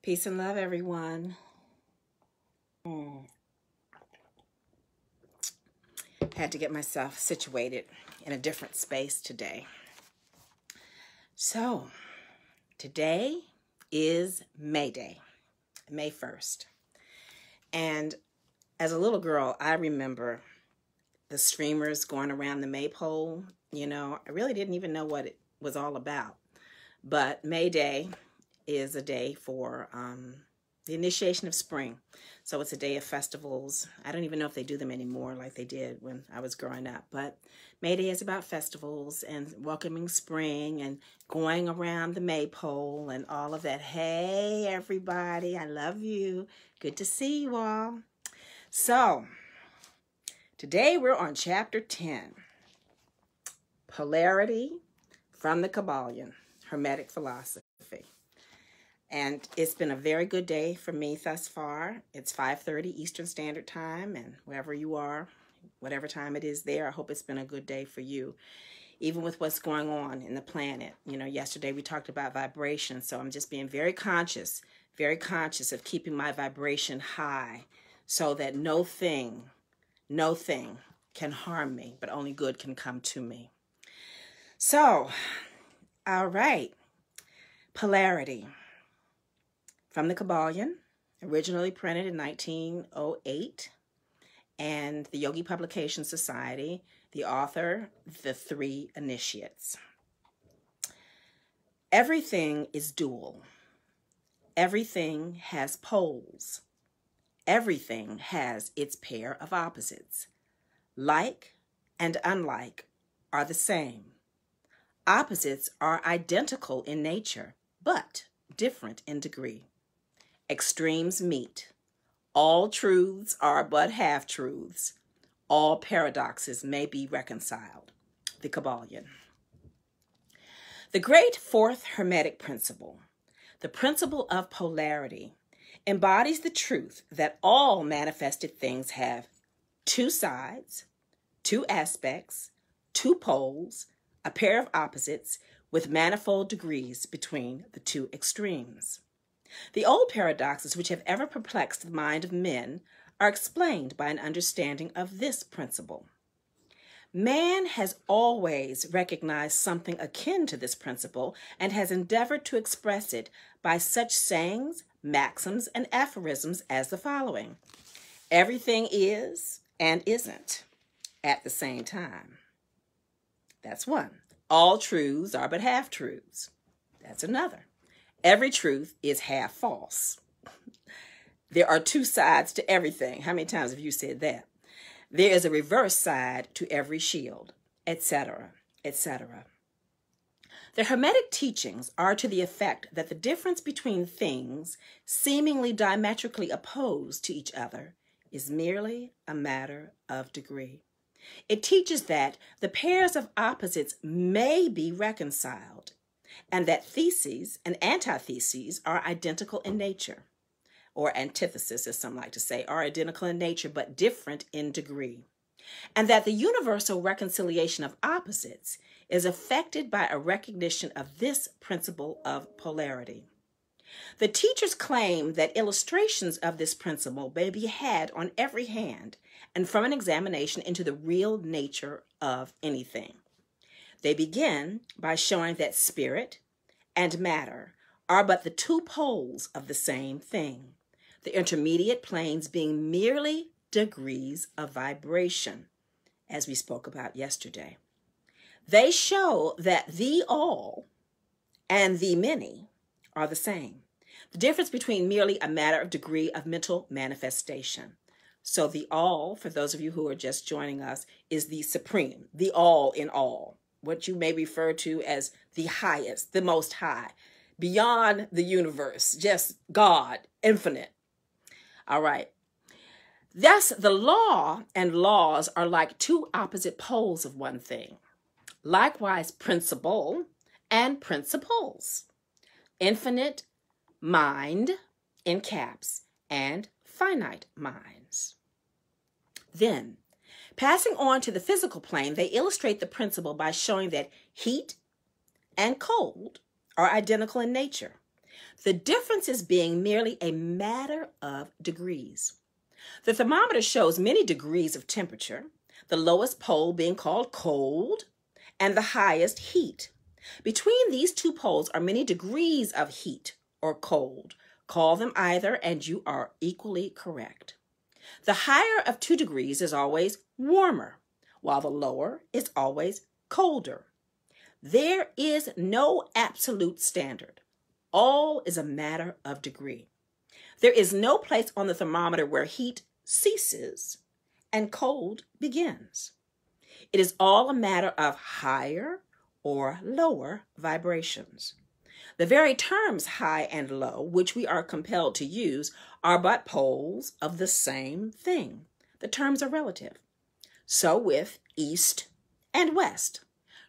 Peace and love, everyone. Had to get myself situated in a different space today. So, today is May Day, May 1st. And as a little girl, I remember the streamers going around the maypole. You know, I really didn't even know what it was all about. But May Day is a day for the initiation of spring. So it's a day of festivals. I don't even know if they do them anymore like they did when I was growing up. But May Day is about festivals and welcoming spring and going around the maypole and all of that. Hey, everybody, I love you. Good to see you all. So today we're on chapter 10, Polarity from the Kybalion, Hermetic philosophy. And it's been a very good day for me thus far. It's 5:30 Eastern Standard Time, and wherever you are, whatever time it is there, I hope it's been a good day for you, even with what's going on in the planet. You know, yesterday we talked about vibration, so I'm just being very conscious of keeping my vibration high so that no thing can harm me, but only good can come to me. So, all right, Polarity. From the Kybalion, originally printed in 1908, and the Yogi Publication Society, the author, the three initiates. Everything is dual. Everything has poles. Everything has its pair of opposites. Like and unlike are the same. Opposites are identical in nature, but different in degree. Extremes meet. All truths are but half-truths. All paradoxes may be reconciled. The Kybalion. The great fourth Hermetic principle, the principle of polarity, embodies the truth that all manifested things have two sides, two aspects, two poles, a pair of opposites with manifold degrees between the two extremes. The old paradoxes which have ever perplexed the mind of men are explained by an understanding of this principle. Man has always recognized something akin to this principle and has endeavored to express it by such sayings, maxims, and aphorisms as the following. Everything is and isn't at the same time. That's one. All truths are but half-truths. That's another. Every truth is half false. There are two sides to everything. How many times have you said that? There is a reverse side to every shield, etc., etc. The Hermetic teachings are to the effect that the difference between things seemingly diametrically opposed to each other is merely a matter of degree. It teaches that the pairs of opposites may be reconciled, and that theses and antitheses are identical in nature, or antithesis, as some like to say, are identical in nature but different in degree, and that the universal reconciliation of opposites is affected by a recognition of this principle of polarity. The teachers claim that illustrations of this principle may be had on every hand and from an examination into the real nature of anything. They begin by showing that spirit and matter are but the two poles of the same thing, the intermediate planes being merely degrees of vibration, as we spoke about yesterday. They show that the all and the many are the same. The difference between merely a matter of degree of mental manifestation. So the all, for those of you who are just joining us, is the supreme, the all in all, what you may refer to as the highest, the most high, beyond the universe, just God, infinite. All right. Thus, the law and laws are like two opposite poles of one thing. Likewise, principle and principles. Infinite mind, in caps, and finite minds. Then, passing on to the physical plane, they illustrate the principle by showing that heat and cold are identical in nature, the differences being merely a matter of degrees. The thermometer shows many degrees of temperature, the lowest pole being called cold and the highest heat. Between these two poles are many degrees of heat or cold. Call them either and you are equally correct. The higher of 2 degrees is always warmer, while the lower is always colder. There is no absolute standard. All is a matter of degree. There is no place on the thermometer where heat ceases and cold begins. It is all a matter of higher or lower vibrations. The very terms high and low, which we are compelled to use, are but poles of the same thing. The terms are relative. So with east and west.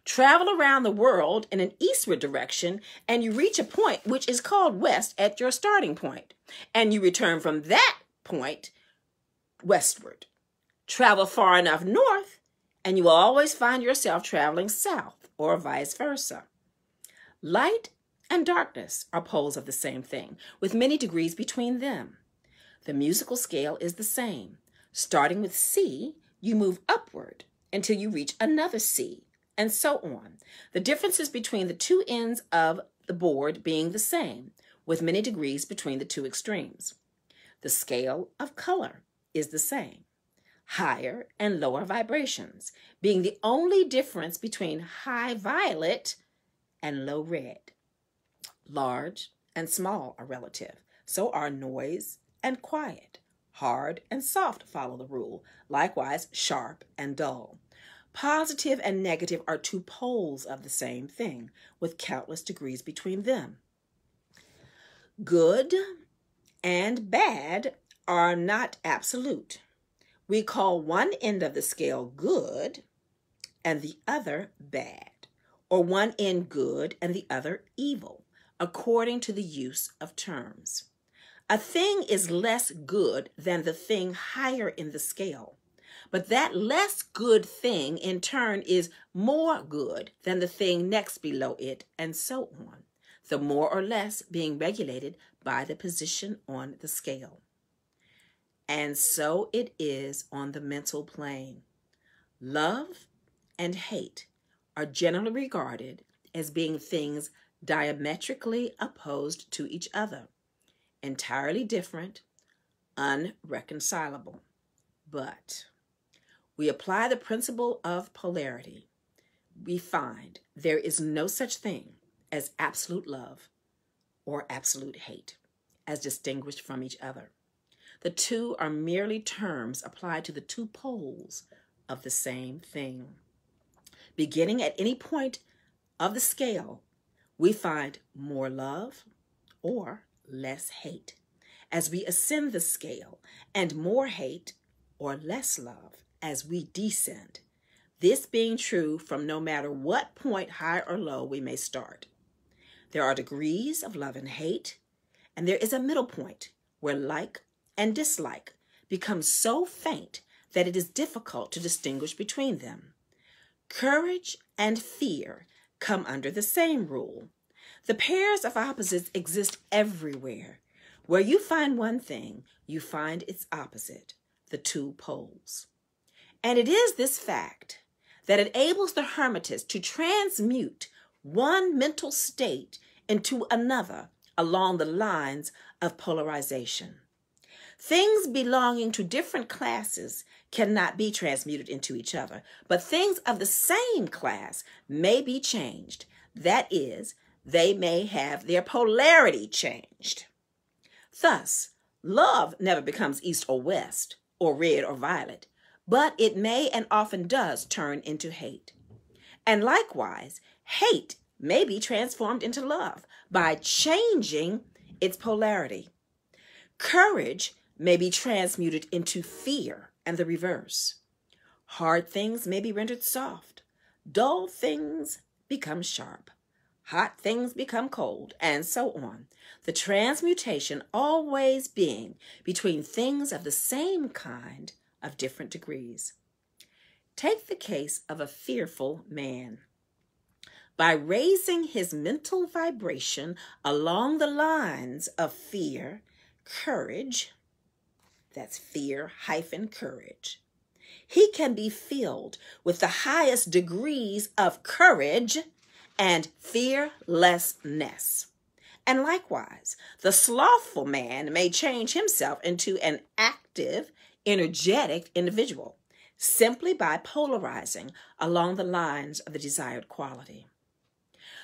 Travel around the world in an eastward direction and you reach a point which is called west at your starting point. And you return from that point westward. Travel far enough north and you will always find yourself traveling south or vice versa. Light and darkness are poles of the same thing, with many degrees between them. The musical scale is the same. Starting with C, you move upward until you reach another C, and so on. The differences between the two ends of the board being the same, with many degrees between the two extremes. The scale of color is the same. Higher and lower vibrations being the only difference between high violet and low red. Large and small are relative. So are noise and quiet. Hard and soft follow the rule. Likewise, sharp and dull. Positive and negative are 2 poles of the same thing, with countless degrees between them. Good and bad are not absolute. We call one end of the scale good and the other bad, or one end good and the other evil, according to the use of terms. A thing is less good than the thing higher in the scale, but that less good thing in turn is more good than the thing next below it, and so on, the more or less being regulated by the position on the scale. And so it is on the mental plane. Love and hate are generally regarded as being things diametrically opposed to each other, entirely different, unreconcilable. But we apply the principle of polarity. We find there is no such thing as absolute love or absolute hate, as distinguished from each other. The two are merely terms applied to the 2 poles of the same thing. Beginning at any point of the scale, we find more love or less hate as we ascend the scale, and more hate or less love as we descend. This being true from no matter what point, high or low, we may start. There are degrees of love and hate, and there is a middle point where like and dislike become so faint that it is difficult to distinguish between them. Courage and fear come under the same rule. The pairs of opposites exist everywhere. Where you find one thing, you find its opposite, the 2 poles. And it is this fact that enables the hermetist to transmute one mental state into another along the lines of polarization. Things belonging to different classes cannot be transmuted into each other, but things of the same class may be changed. That is, they may have their polarity changed. Thus, love never becomes east or west, or red or violet, but it may and often does turn into hate. And likewise, hate may be transformed into love by changing its polarity. Courage may be transmuted into fear and the reverse. Hard things may be rendered soft. Dull things become sharp. Hot things become cold, and so on. The transmutation always being between things of the same kind of different degrees. Take the case of a fearful man. by raising his mental vibration along the lines of fear, courage, that's fear-courage. He can be filled with the highest degrees of courage and fearlessness. And likewise, the slothful man may change himself into an active, energetic individual simply by polarizing along the lines of the desired quality.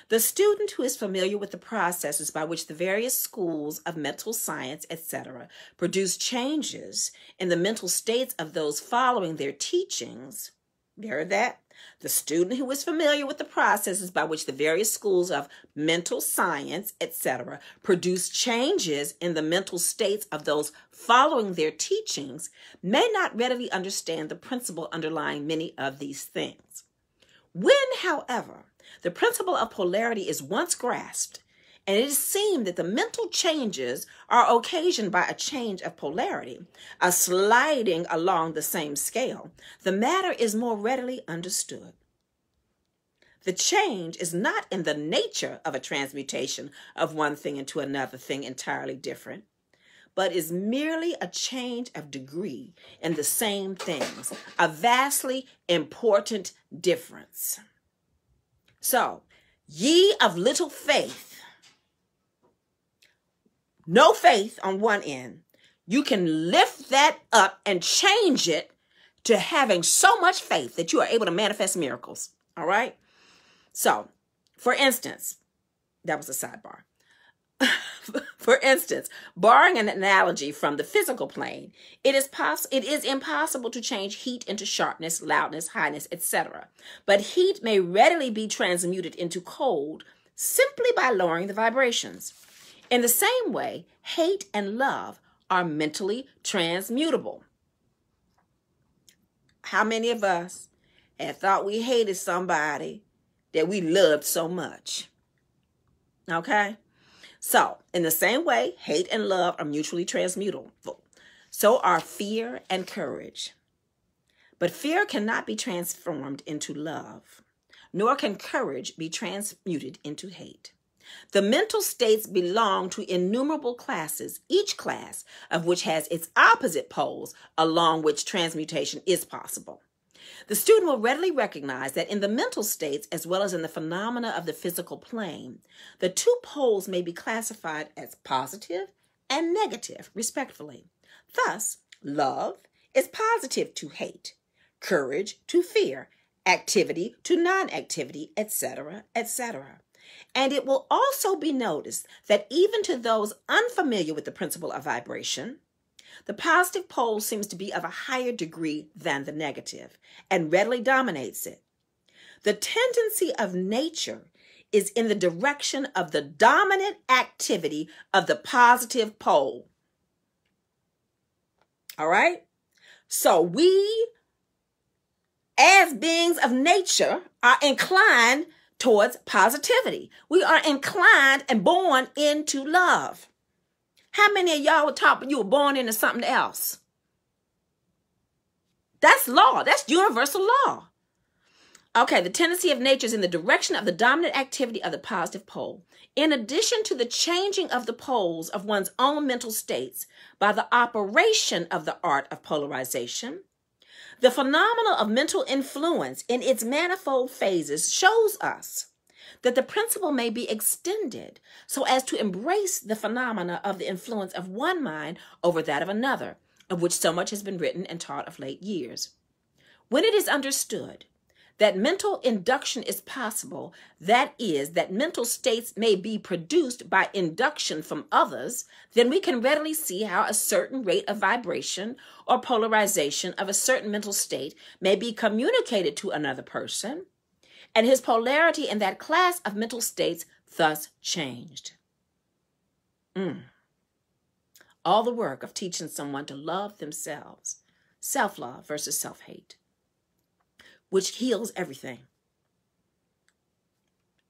The student who is familiar with the processes by which the various schools of mental science, etc., produce changes in the mental states of those following their teachings, you heard that? The student who is familiar with the processes by which the various schools of mental science, etc., produce changes in the mental states of those following their teachings may not readily understand the principle underlying many of these things. When, however, the principle of polarity is once grasped, and it is seen that the mental changes are occasioned by a change of polarity, a sliding along the same scale, the matter is more readily understood. The change is not in the nature of a transmutation of one thing into another thing entirely different, but is merely a change of degree in the same things, a vastly important difference. So, ye of little faith, no faith on one end, you can lift that up and change it to having so much faith that you are able to manifest miracles. All right? So, for instance, that was a sidebar. For instance, borrowing an analogy from the physical plane, it is impossible to change heat into sharpness, loudness, highness, etc. But heat may readily be transmuted into cold simply by lowering the vibrations. In the same way, hate and love are mentally transmutable. How many of us had thought we hated somebody that we loved so much? Okay? So, in the same way, hate and love are mutually transmutable. So are fear and courage. But fear cannot be transformed into love, nor can courage be transmuted into hate. The mental states belong to innumerable classes, each class of which has its opposite poles along which transmutation is possible. The student will readily recognize that in the mental states, as well as in the phenomena of the physical plane, the two poles may be classified as positive and negative, respectively. Thus, love is positive to hate, courage to fear, activity to non-activity, etc., etc. And it will also be noticed that even to those unfamiliar with the principle of vibration, the positive pole seems to be of a higher degree than the negative and readily dominates it. The tendency of nature is in the direction of the dominant activity of the positive pole. All right? So we, as beings of nature, are inclined towards positivity. We are inclined and born into love. How many of y'all were taught when you were born into something else? That's law. That's universal law. Okay, the tendency of nature is in the direction of the dominant activity of the positive pole. In addition to the changing of the poles of one's own mental states by the operation of the art of polarization, the phenomena of mental influence in its manifold phases shows us that the principle may be extended so as to embrace the phenomena of the influence of one mind over that of another, of which so much has been written and taught of late years. When it is understood that mental induction is possible, that is, that mental states may be produced by induction from others, then we can readily see how a certain rate of vibration or polarization of a certain mental state may be communicated to another person, and his polarity in that class of mental states thus changed. All the work of teaching someone to love themselves, self-love versus self-hate, which heals everything.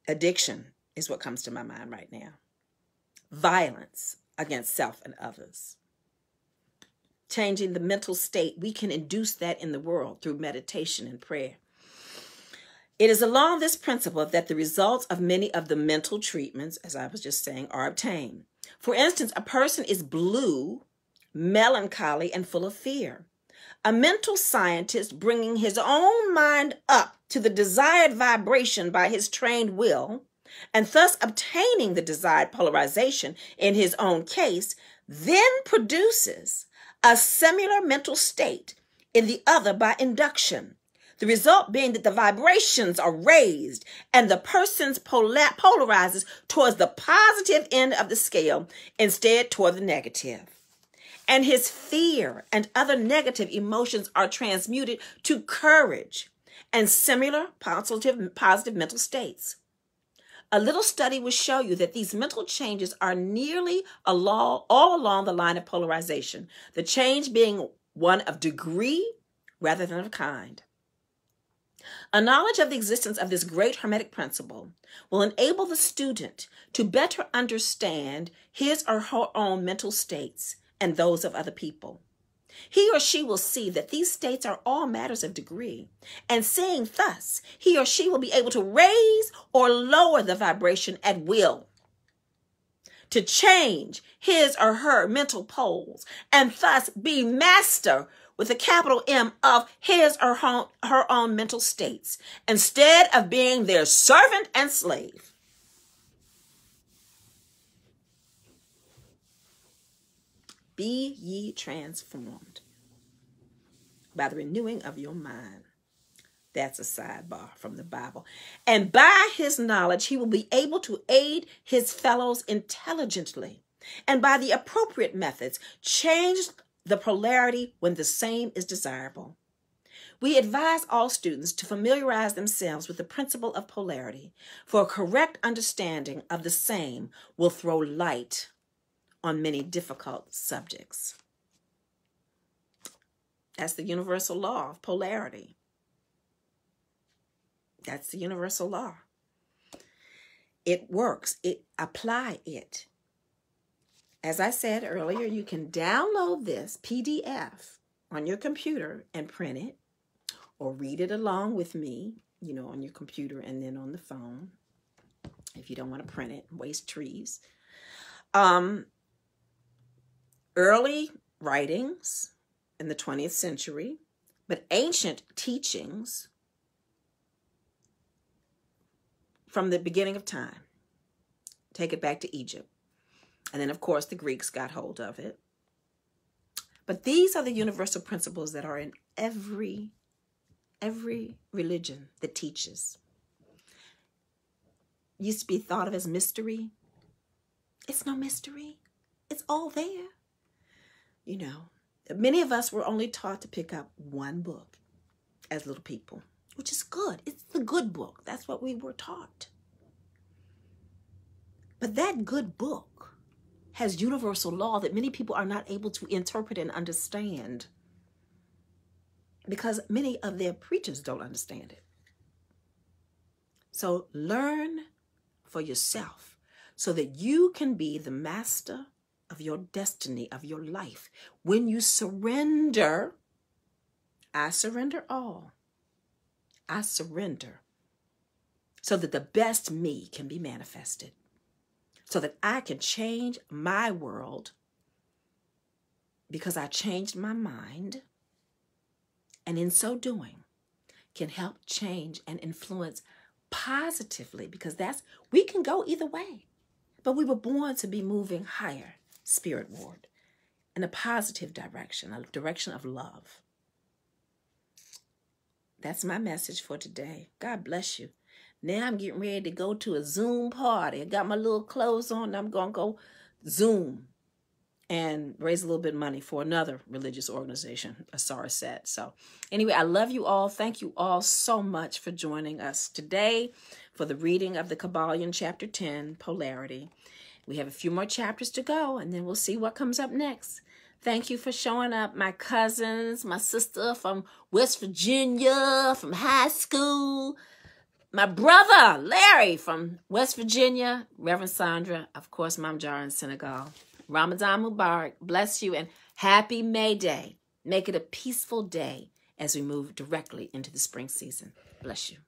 Addiction is what comes to my mind right now. Violence against self and others. Changing the mental state, we can induce that in the world through meditation and prayer. It is along this principle that the results of many of the mental treatments, as I was just saying, are obtained. For instance, a person is blue, melancholy, and full of fear. A mental scientist bringing his own mind up to the desired vibration by his trained will, and thus obtaining the desired polarization in his own case, then produces a similar mental state in the other by induction. The result being that the vibrations are raised and the person polarizes towards the positive end of the scale instead toward the negative. And his fear and other negative emotions are transmuted to courage and similar positive mental states. A little study will show you that these mental changes are nearly all along the line of polarization, the change being one of degree rather than of kind. A knowledge of the existence of this great Hermetic principle will enable the student to better understand his or her own mental states and those of other people. He or she will see that these states are all matters of degree, and seeing thus, he or she will be able to raise or lower the vibration at will, to change his or her mental poles, and thus be master with a capital M of his or her own mental states, instead of being their servant and slave. Be ye transformed by the renewing of your mind. That's a sidebar from the Bible. And by his knowledge, he will be able to aid his fellows intelligently, and by the appropriate methods, change the polarity when the same is desirable. We advise all students to familiarize themselves with the principle of polarity, for a correct understanding of the same will throw light on many difficult subjects. That's the universal law of polarity. That's the universal law. It works. Apply it. As I said earlier, you can download this PDF on your computer and print it, or read it along with me, on your computer and then on the phone, if you don't want to print it and waste trees. Early writings in the 20th century, but ancient teachings from the beginning of time. Take it back to Egypt. And then, of course, the Greeks got hold of it. But these are the universal principles that are in every religion that teaches. Used to be thought of as mystery. It's no mystery. It's all there. Many of us were only taught to pick up one book as little people, which is good. It's the good book. That's what we were taught. But that good book has universal law that many people are not able to interpret and understand because many of their preachers don't understand it. So learn for yourself so that you can be the master of your destiny, of your life. When you surrender, I surrender all. I surrender so that the best me can be manifested, so that I can change my world because I changed my mind, and in so doing can help change and influence positively, because we can go either way, but we were born to be moving higher spiritward in a positive direction, a direction of love. That's my message for today. God bless you. Now I'm getting ready to go to a Zoom party. I got my little clothes on, and I'm going to go Zoom and raise a little bit of money for another religious organization, a Sarset. So anyway, I love you all. Thank you all so much for joining us today for the reading of the Kybalion Chapter 10, Polarity. We have a few more chapters to go, and then we'll see what comes up next. Thank you for showing up, my cousins, my sister from West Virginia, from high school, my brother, Larry, from West Virginia, Reverend Sandra, of course, Mom Jar in Senegal. Ramadan Mubarak, bless you, and happy May Day. Make it a peaceful day as we move directly into the spring season. Bless you.